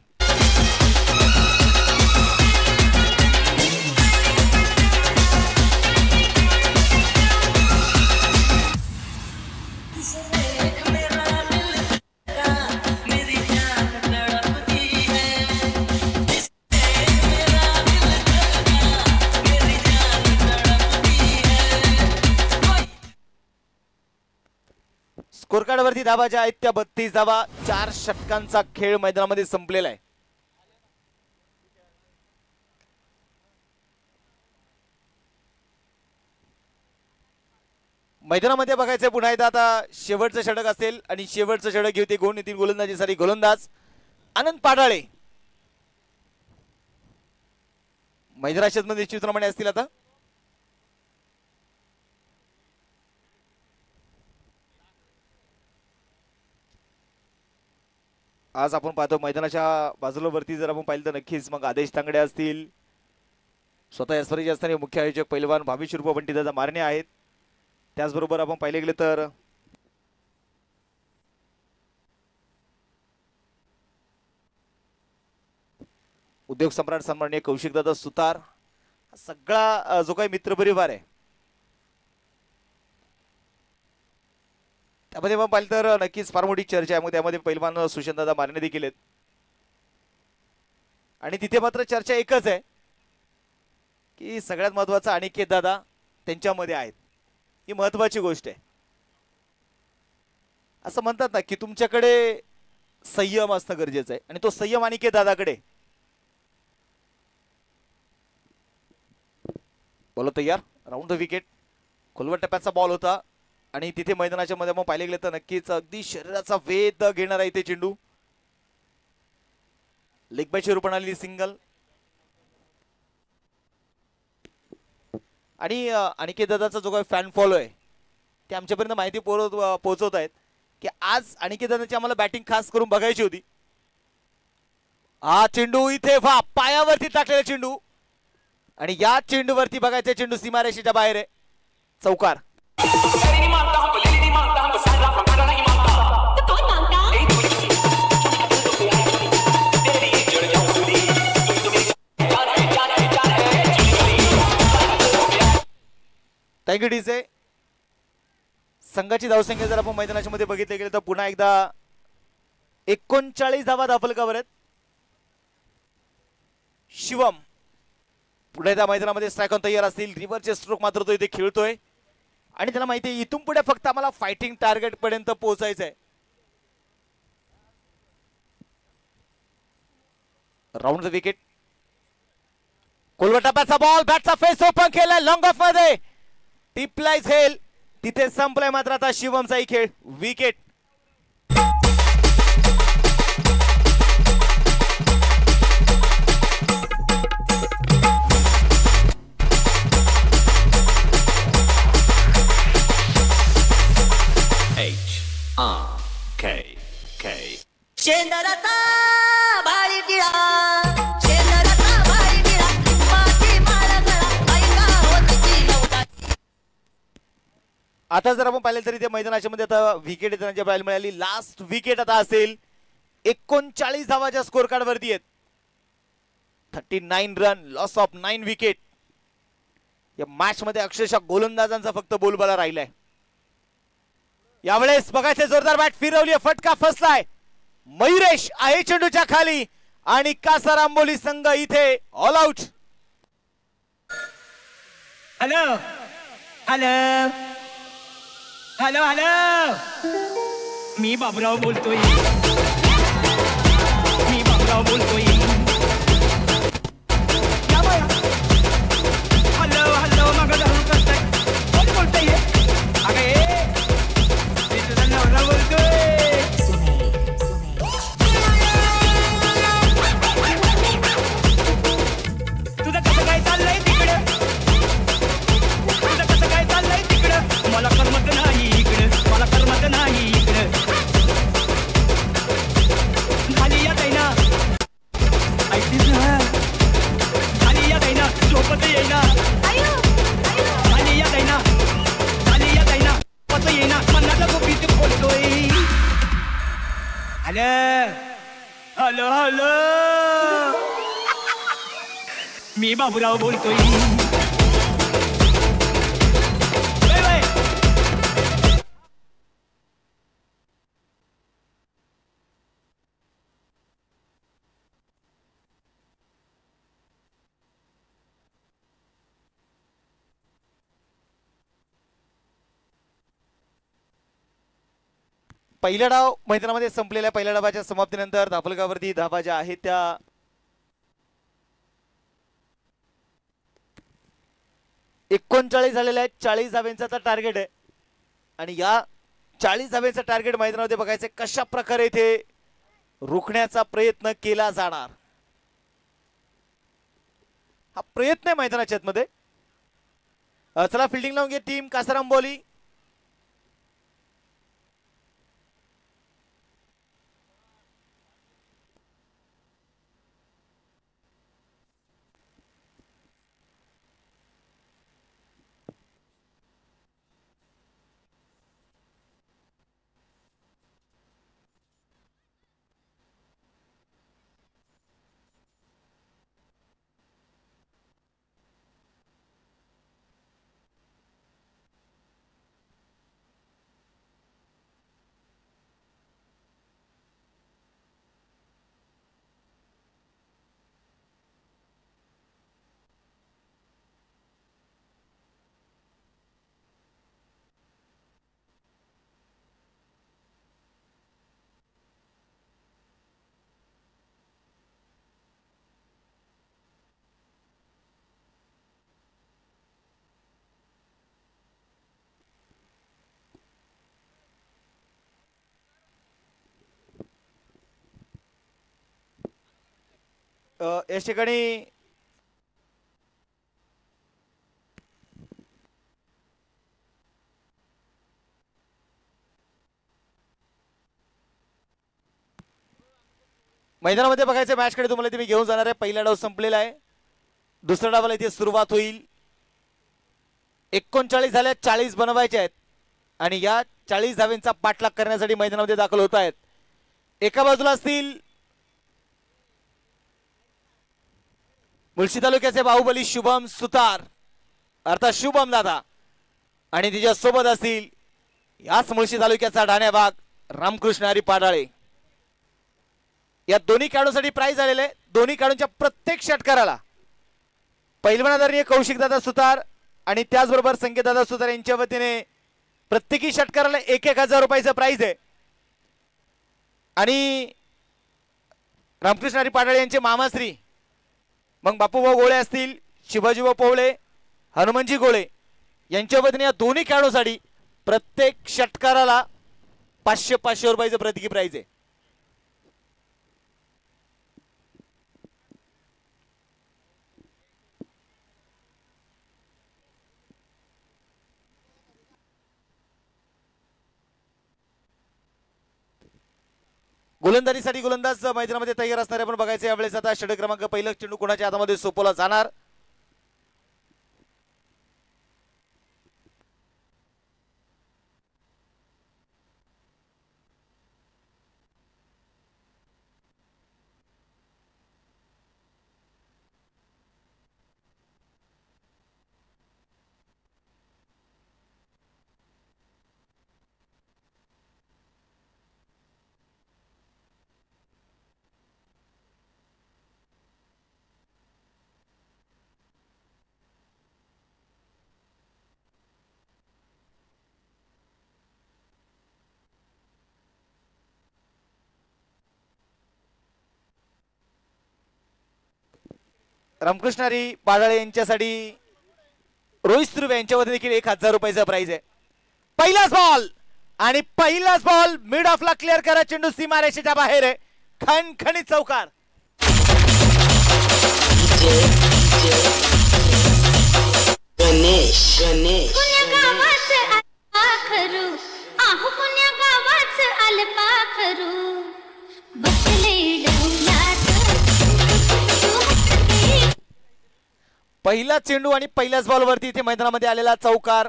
स्कोर कार्डवरती धावा ज्या आहेत त्या 32 धावा. 4 षटकांचा खेळ मैदानामध्ये संपलेला आहे. मैदानामध्ये बघायचंय पुन्हा एकदा आता शेवटचं षटक असेल आणि शेवटचं षटक घेऊ ते गुण येतील गोलंदाजीसाठी गोलंदाज आनंद पाडाळे मैदानाच्या मध्ये निश्चितप्रमाणे असतील. आता आज आपण पाहतो मैदानाच्या बाजूला वरती जर आपण पाहिलं तर नक्कीच मग आदेश तांगडे असतील, स्वतः या स्पर्धेचे असणारे मुख्य आयोजक पैलवान भावेश उर्फ बंटीदादा मारणे आहेत. त्याचबरोबर आपण पाहिले गेले तर उद्योग सम्राट सन्माननीय कौशिकदादा सुतार, सगळा जो काही मित्रपरिवार आहे त्यामध्ये आपण पाहिलं तर नक्कीच फार मोठी चर्चा आहे. मग त्यामध्ये पैलवान सुशांतदादा मारणे देखील आहेत आणि तिथे मात्र चर्चा एकच आहे की सगळ्यात महत्त्वाचा अनिकेत दादा त्यांच्यामध्ये आहेत. ही महत्त्वाची गोष्ट आहे. असं म्हणतात ना की तुमच्याकडे संयम असणं गरजेचं आहे आणि तो संयम अनिकेत दादाकडे. बोला तयार. Round the wicket. खोलवट टप्प्याचा बॉल होता आणि तिथे मैदानाच्या मध्ये आपण पाहिले गेले तर नक्कीच अगदी शरीराचा वेध घेणार आहे इथे चेंडू. लेग बायची रूपाने आलेली सिंगल आणि अनिकेत दादाचा जो काही फॅन फॉलो आहे ते आमच्यापर्यंत माहिती पोहोचवत आहेत की आज अनिकेत दादाची आम्हाला बॅटिंग खास करून बघायची होती. हा चेंडू इथे पायावरती टाकलेला चेंडू आणि या चेंडूवरती बघायचे चेंडू सीमारेषेच्या बाहेर आहे. चौकार. Thank you DJ. संघाची धावसंख्या जर आपण मैदानाच्या मध्ये बघितले गेले तर पुन्हा एकदा 39 धावा धापलकावर आहेत. शिवम पुढे त्या मैदानामध्ये स्ट्राईक ऑन तयार असतील. रिव्हरचे स्ट्रोक मात्र तो इथे खेळतोय आणि त्याला माहिती आहे इथून पुढे फक्त आम्हाला फायटिंग टार्गेट पर्यंत पोहोचायचं आहे. Round the wicket. कोलवटा बॅटचा बॉल, बॅटचा फेस ओपन केलाय लॉंग ऑफ मध्ये. टिपलाय झेल तिथे संपलाय मात्र आता शिवमचाही खेळ. विकेट. शेंदराचा भारी टिळा, शेंदराचा भारी टिळा, माती माळगळा, ऐका होतीची नवता. आता जर आपण पाहिलं तरी ते मैदानाच्या मध्ये आता विकेट त्यांना पाहायला मिळाली. लास्ट विकेट आता असेल. 39 धावाच्या स्कोर कार्ड वरती आहेत. 39 रन, लॉस ऑफ 9 विकेट. या मॅच मध्ये अक्षरशः गोलंदाजांचा फक्त बोलबाला राहिलाय. यावेळेस बघायचे जोरदार बॅट फिरवली, फटका फसलाय. मयुरेश आहे चेंडूच्या खाली आणि कासार आंबोली संघ इथे all out. Hello hello hello hello, मी बाबराव बोलतोय. मी बाबराव बोलतोय. हॅलो हॅलो मग करताय कोण बोलतोय? अगे मी तुझा नवरा बोलतोय. तुझं कसं काय चाललंय तिकडं? तुझं कसं काय चाललंय तिकडं? मला करमत नाही इकडं, मला करमत नाही इकडं. झाली या दैना, ऐकतीस ना? झाली या दैना, झोपत येईना. झाली या दैना, झाली या दैना, पत येईना. मनाला गोपीत बोलतोय. हॅलो हॅलो हॅलो, मी बाबूराव बोलतोय. पहिला डाव मैदानामध्ये संपलेल्या पहिल्या डावाच्या समाप्तीनंतर धापलगावरती धावा ज्या आहेत त्या 39 झालेल्या आहेत. 40 धाव्यांचा आता टार्गेट आहे आणि या 40 धाव्यांचा टार्गेट मैदानामध्ये बघायचं कशा प्रकारे इथे रोखण्याचा प्रयत्न केला जाणार. हा प्रयत्न आहे मैदानाच्या आतमध्ये. चला फिल्डिंग लावून घे टीम कासार आंबोली. या ठिकाणी मैदानामध्ये बघायचं मॅच कडे तुम्हाला मी घेऊन जाणार आहे. पहिला डाव संपलेला आहे. दुसऱ्या डावाला इथे सुरुवात होईल. 39 झाल्या, 40 बनवायचे आहेत आणि या 40 धावेंचा पाठलाग करण्यासाठी मैदानामध्ये दाखल होत आहेत. एका बाजूला असतील मुळशी तालुक्याचे बाहुबली शुभम सुतार अर्थात शुभम दादा आणि तिच्या सोबत असतील याच मुळशी तालुक्याचा ढाण्याबाग रामकृष्ण हरी पाडाळे. या दोन्ही खेळाडूंसाठी प्राइज आलेले आहे. दोन्ही खेळाडूंच्या प्रत्येक षटकाराला पहिलवान आदरणीय कौशिक दादा सुतार आणि त्याचबरोबर संकेत दादा सुतार यांच्या वतीने प्रत्येकी षटकाराला 1,000 रुपयाचं प्राइज आहे. आणि रामकृष्ण हरी पाडाळे यांचे मामाश्री मग बापूभाऊ गोळे असतील, शिवाजीभाऊ पोवळे, हनुमानजी गोळे यांच्या वतीने या दोन्ही खेळाडूंसाठी प्रत्येक षटकाराला 500 रुपयाचं प्रत्येकी प्राइज आहे. गोलंदाजीसाठी गोलंदाज मैदानामध्ये तयार असणारे आपण बघायचे. यावेळेस आता षटक क्रमांक पहिला चेंडू कोणाच्या हातामध्ये सोपवला जाणार. रामकृष्ण हरी पाडाळे यांच्यासाठी रोहित सुर्वे यांच्या वतीने देखील 1,000 रुपयाचा प्राइज आहे. पहिलाच बॉल आणि पहिलाच बॉल मिड ऑफला क्लिअर करा. चेंडू सीमारेषेच्या बाहेर आहे. खणखणीत चौकार. गणेश गणेश पहिला चेंडू आणि पहिल्याच बॉल वरती इथे मैदानामध्ये आलेला चौकार.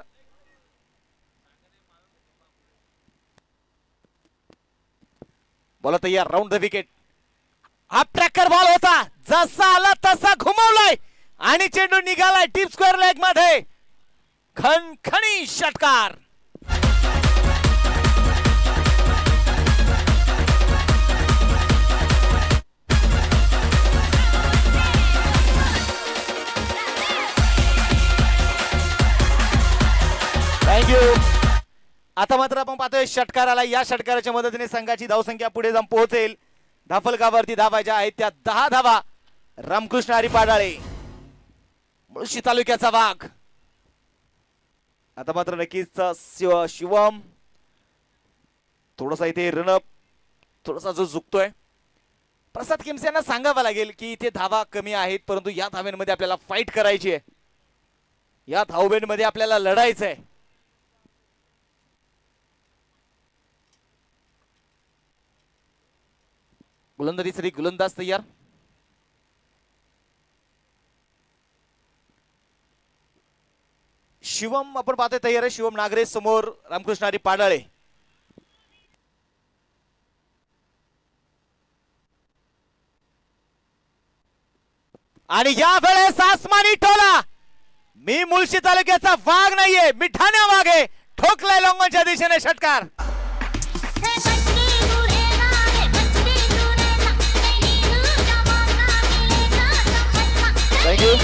बॉल तयार. Round the wicket. हा ट्रॅकर बॉल होता. जसा आला तसा घुमवलाय आणि चेंडू निघालाय डीप स्क्वेअर लेग मध्ये. खणखणी षटकार. थँक्यू. आता मात्र आपण पाहतोय षटकाराला. या षटकाराच्या मदतीने संघाची धावसंख्या पुढे जाऊन पोहोचेल. धाफलकावरती धावायच्या आहेत त्या 10 धावा. रामकृष्ण हरी पाडाळे मुळशी तालुक्याचा वाघ. आता मात्र नक्कीच शिवम थोडासा इथे रनअप थोडासा जो झुकतोय. प्रसाद किमसे यांना सांगावं लागेल की इथे धावा कमी आहेत परंतु या धाव्यांमध्ये आपल्याला फाईट करायची आहे. या धावबेंडमध्ये आपल्याला लढायचं आहे. गोलंदाजीसाठी गोलंदाज तयार. शिवम आपण पाहतोय तयार आहे. शिवम नागरे समोर रामकृष्ण हरी पाडाळे. आणि या वेळेस आसमानी टोला. मी मुळशी तालुक्याचा वाघ नाहीये, मी ठाण्या वाघ आहे. ठोकलाय लॉंगॉनच्या दिशेने षटकार. थँक्यू.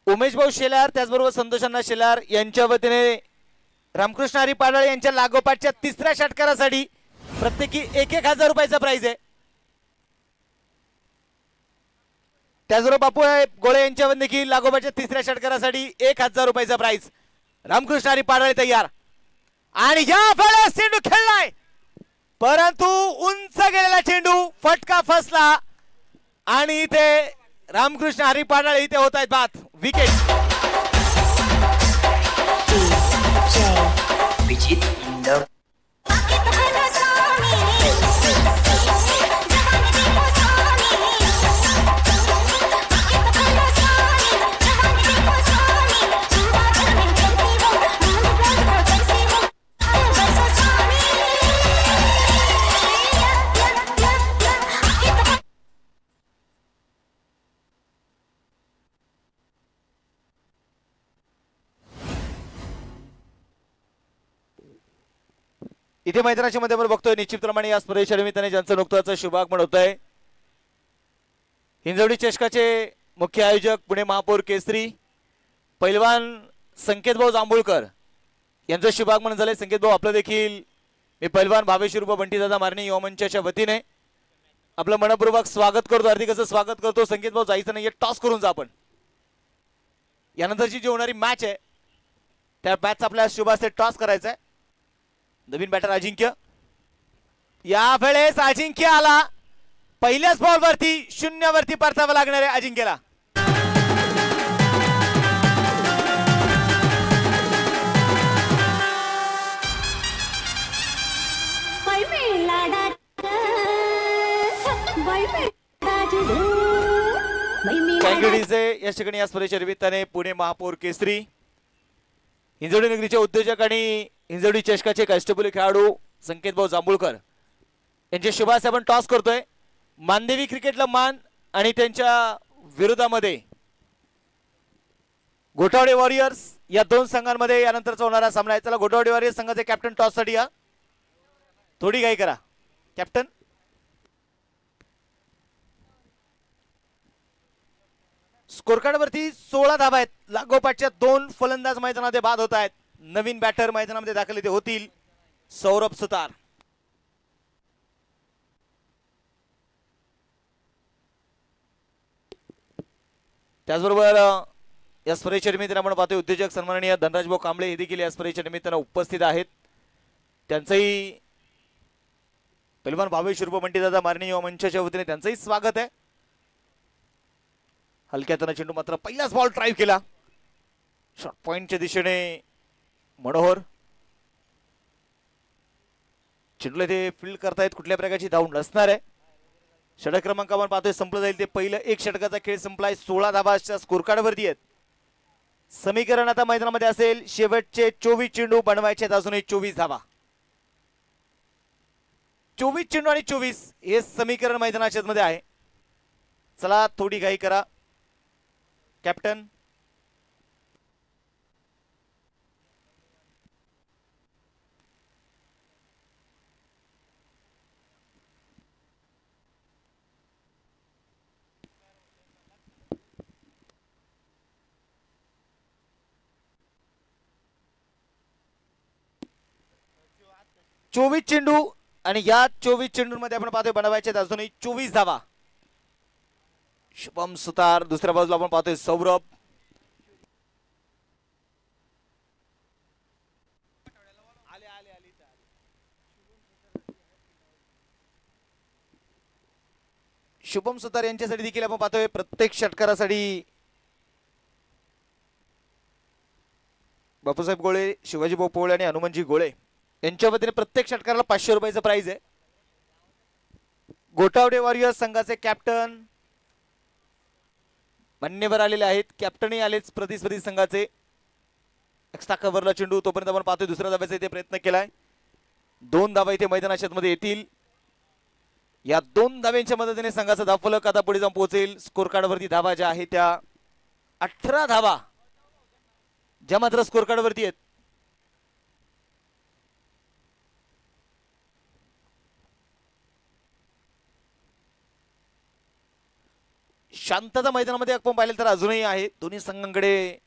उमेश भाऊ शेलार त्याचबरोबर संतोषांना शेलार यांच्या वतीने रामकृष्ण हरी पाडाळे यांच्या लागोपाठच्या तिसऱ्या षटकारासाठी प्रत्येकी 1,000 रुपयाचा प्राइज आहे. त्याचबरोबर बापू गोळे यांच्या वतीने देखील लागोपाठच्या तिसऱ्या षटकारासाठी 1,000 रुपयाचा प्राइज. रामकृष्ण हरी पाडाळे तयार. आणि या वेळेस चेंडू खेळलाय परंतु उंच गेलेला चेंडू फटका फसला आणि इथे रामकृष्ण हरी पाडाळे इथे होत आहेत बाद. विकेट. विजित इंदर इथे मैदानाच्या मध्ये आपण बघतोय निश्चितप्रमाणे या स्पर्धेच्या निमित्ताने ज्यांचं नुकतंच शुभागमन होतंय हिंजवडी चषकाचे मुख्य आयोजक पुणे महापौर केसरी पैलवान संकेत भाऊ जांभूळकर यांचं शुभागमन झालंय. संकेत भाऊ आपलं देखील मी पैलवान भावेश उर्फ बंटीदादा मारणे युवा मंचाच्या वतीने आपलं मनपूर्वक स्वागत करतो. हार्दिक असं स्वागत करतो. संकेत भाऊ जायचं नाहीये, टॉस करून जा आपण. यानंतरची जी होणारी मॅच आहे त्या मॅच आपल्या शुभास्ते टॉस करायचा आहे. नवीन बॅटर अजिंक्य या वेळेस अजिंक्य आला. पहिल्याच बॉल वरती 0 वरती परतावं लागणार आहे अजिंक्यला. या ठिकाणी या स्पर्धेच्या निमित्ताने पुणे महापौर केसरी हिंजवडी नगरीचे उद्योजक आणि हिंजवडी चषकाचे कष्टबुली खेळाडू संकेत भाऊ जांभूळकर यांचे शुभास आपण टॉस करतोय. मानदेवी क्रिकेटला मान आणि त्यांच्या विरोधामध्ये गोठावडे वॉरियर्स या दोन संघांमध्ये यानंतरचा होणारा सामना आहे. चला गोठावडे वॉरियर्स संघाचे कॅप्टन टॉस साठी या. थोडी घाई करा कॅप्टन. स्कोर कार्ड वरती 16 धावा आहेत. लागोपाठच्या 2 फलंदाज मैदानामध्ये बाद होत आहेत. नवीन बॅटर मैदानामध्ये दाखल इथे होतील सौरभ सुतार. त्याचबरोबर या स्पर्धेच्या निमित्ताने आपण पाहतोय उद्योजक सन्माननीय धनराजभाऊ कांबळे हे देखील या स्पर्धेच्या निमित्ताने उपस्थित आहेत. त्यांचंही पैलवान भावेश उर्फ बंटीदादा मारणे युवा मंचाच्या वतीने त्यांचंही स्वागत आहे. हलक्यातनं चेंडू मात्र पहिलाच बॉल ड्राईव्ह केला शॉर्ट पॉइंटच्या दिशेने. मनोहर चेंडूला ते फील्ड करतायत. कुठल्या प्रकारची धाव नसणार आहे. षटक क्रमांक आपण पाहतोय संपलं जाईल ते पहिलं एक षटकाचा खेळ संपलाय. 16 धावाच्या स्कोर कार्ड वरती आहेत. समीकरण आता मैदानामध्ये असेल शेवटचे 24 चेंडू बनवायचे अजूनही 24 धावा. 24 चेंडू आणि 24 हे समीकरण मैदानाच्या मध्ये आहे. चला थोडी घाई करा कॅप्टन. चोवीस चेंडू आणि या 24 चेंडूंमध्ये आपण पाहतोय बनवायचे अजूनही 24 धावा. शुभम सुतार दुसऱ्या बाजूला आपण पाहतोय सौरभ. शुभम सुतार यांच्यासाठी देखील आपण पाहतोय प्रत्येक षटकारासाठी बापूसाहेब गोळे, शिवाजी भाऊ पोळे आणि हनुमानजी गोळे यांच्या वतीने प्रत्येक षटकाराला 500 रुपयाचं प्राइज आहे. गोठावडे वॉरियर्स संघाचे कॅप्टन मान्यवर आलेले आहेत. कॅप्टनही आलेच प्रतिस्पर्धी संघाचे. एक्स्ट्रा कव्हरला चेंडू तोपर्यंत आपण पाहतोय दुसऱ्या धाब्याचा इथे प्रयत्न केलाय. 2 धावा इथे मैदानाच्या मध्ये येतील. या 2 धाव्यांच्या मदतीने संघाचा धावफलक आता पुढे जाऊन पोहोचेल. स्कोर कार्ड वरती धावा ज्या आहेत त्या 18 धावा ज्या मात्र स्कोर कार्ड वरती आहेत. शांतता मैदानामध्ये आपण पाहिलं तर अजूनही आहे. दोन्ही संघांकडे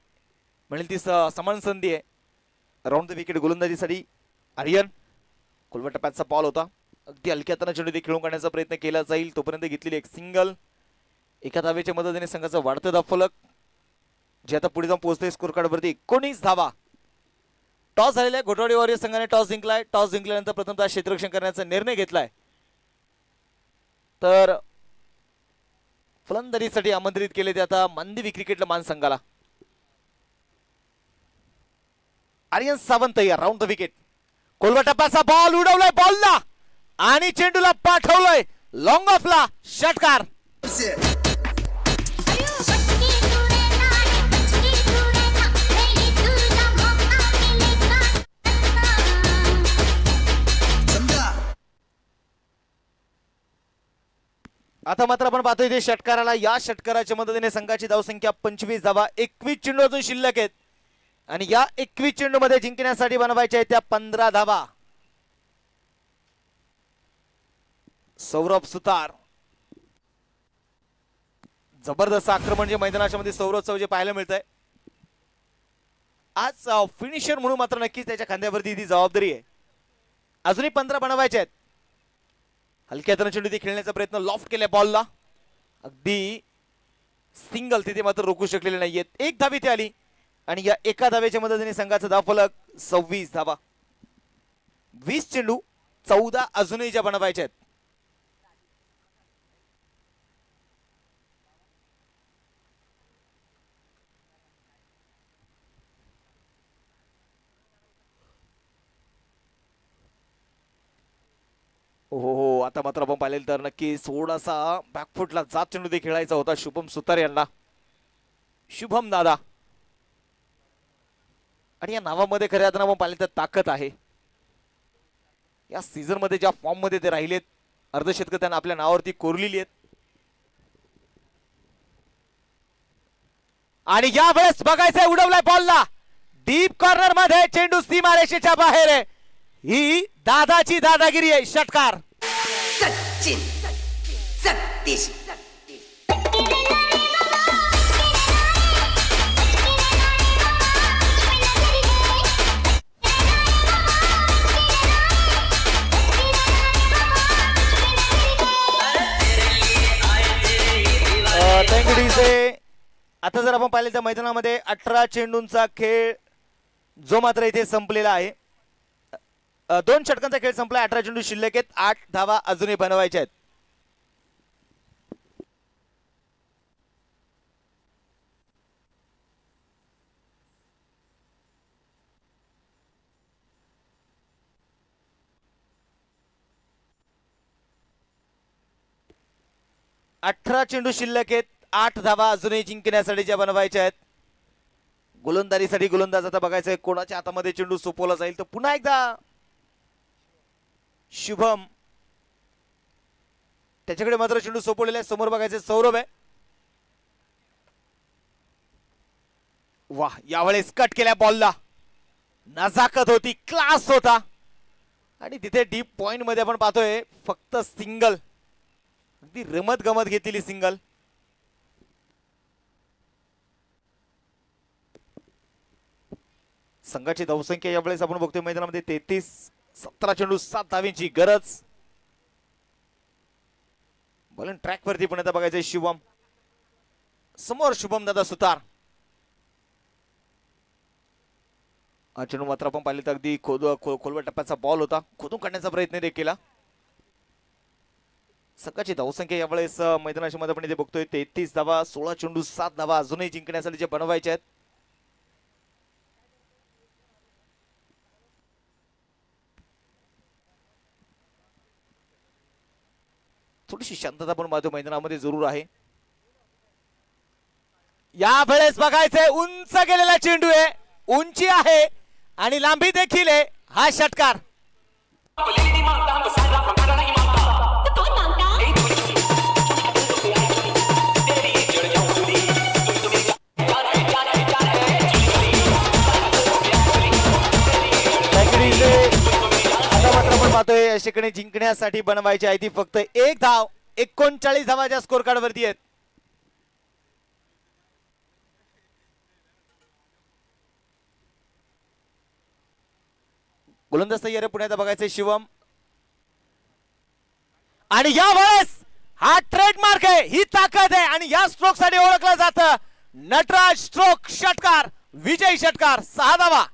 म्हणेल ती समान संधी आहे. राऊंड द विकेट गोलंदाजीसाठी आर्यन कोलवा टप्प्याचा बॉल होता. अगदी हलक्यात चेंडू खेळून काढण्याचा प्रयत्न केला जाईल. तोपर्यंत घेतलेली एक सिंगल. एका धावेच्या मदतीने संघाचं वाढतं धावफलक जे आता पुढे जाऊन पोहोचतोय स्कोर कार्ड वरती 19 धावा. टॉस झालेला आहे. गोठावडे वॉरियर्स संघाने टॉस जिंकलाय. टॉस जिंकल्यानंतर प्रथमतः क्षेत्ररक्षण करण्याचा निर्णय घेतलाय. तर फलंदाजीसाठी आमंत्रित केले ते आता मानदेवी क्रिकेटला मान संघाला. आर्यन सावंत या राऊंड द विकेट. कोलवा टप्प्याचा बॉल उडवलाय बॉलला आणि चेंडूला पाठवलंय लॉंग ऑफला. षटकार. आता मात्र आपण पाहतोय इथे षटकाराला. या षटकाराच्या मदतीने संघाची धावसंख्या 25 धावा. 21 चेंडू अजून शिल्लक आहेत आणि या 21 चेंडू मध्ये जिंकण्यासाठी बनवायच्या आहेत त्या 15 धावा. सौरभ सुतार. जबरदस्त आक्रमण जे मैदानाच्या मध्ये सौरभचं जे पाहायला मिळतंय. आज फिनिशर म्हणून मात्र नक्कीच त्याच्या खांद्यावरती ती जबाबदारी आहे. अजूनही 15 बनवायचे आहेत. हलक्या हाताने चेंडू ते खेळण्याचा प्रयत्न लॉफ्ट केलाय बॉलला. अगदी सिंगल तिथे मात्र रोखू शकलेले नाहीयेत. एक धाव इथे आली आणि या एका धावेच्या मदतीने संघाचा धावफलक 26 धावा. 20 चेंडू 14 अजूनही ज्या बनवायच्या आहेत. हो आता मात्र आपण पाहिलेलं तर नक्की थोडासा बॅकफुटला जात चेंडू ते खेळायचा होता शुभम सुतार यांना. शुभम दादा. आणि या नावामध्ये खऱ्या अर्थानं आपण पाहिलं तर ताकद आहे. या सीझन मध्ये ज्या फॉर्म मध्ये ते राहिलेत अर्धशतक त्यांना आपल्या नावावरती कोरलेली आहेत. आणि या वेळेस बघायचंय उडवलाय बॉलला डीप कॉर्नर मध्ये. चेंडू सीमारेषेच्या बाहेर आहे. ही दादाची दादागिरी आहे. षटकार. सचिन सतीश आता जर आपण पाहिलं तर मैदानामध्ये 18 चेंडूंचा खेळ जो मात्र इथे संपलेला आहे. 2 षटकांचा खेळ संपला. 18 चेंडू शिल्लक आहेत. 8 धावा अजूनही बनवायच्या आहेत. अठरा चेंडू शिल्लक आहेत. 8 धावा अजूनही जिंकण्यासाठी ज्या बनवायच्या आहेत. गोलंदाजीसाठी गोलंदाज आता बघायचंय कोणाच्या हातामध्ये चेंडू सोपवला जाईल. तर पुन्हा एकदा शुभम त्याच्याकडे मात्र चेंडू सोपवलेला आहे. समोर बघायचे सौरभ आहे. वाह यावेळेस कट केल्या बॉलला. नजाकत होती. क्लास होता. आणि तिथे डीप पॉइंट मध्ये आपण पाहतोय फक्त सिंगल. अगदी रमत गमत घेतलेली सिंगल. संघाची धावसंख्या यावेळेस आपण बघतोय मैदानामध्ये 33. 17 चेंडू 7 धावांची गरज. बॉलिंग ट्रॅक वरती पण आता बघायचंय शुभम. समोर शुभम दादा सुतार. हा चेंडू मात्र आपण पाहिले तर अगदी खोलवर टप्प्याचा बॉल होता. खोदून काढण्याचा प्रयत्न देखील केला. संघाची धावसंख्या यावेळेस मैदानाच्या मध्ये आपण इथे बघतोय 33 धावा. 16 चेंडू 7 धावा अजूनही जिंकण्यासाठी जे बनवायचे आहेत. थोडीशी शांतता पण माझ्या मैदानामध्ये जरूर आहे. या वेळेस बघायचंय उंच गेलेला चेंडू आहे. उंची आहे आणि लांबी देखील आहे. हा षटकार. पाहतोय अशाकडे जिंकण्यासाठी बनवायची आहे ती फक्त 1 धाव. 39 धावाच्या स्कोर कार्ड वरती आहेत. गोलंदाज तयार आहे. पुण्यात बघायचंय शिवम. आणि या वेळेस हा ट्रेडमार्क आहे. ही ताकद आहे आणि या स्ट्रोक साठी ओळखलं जातं नटराज स्ट्रोक. षटकार. विजयी षटकार. 6 धावा.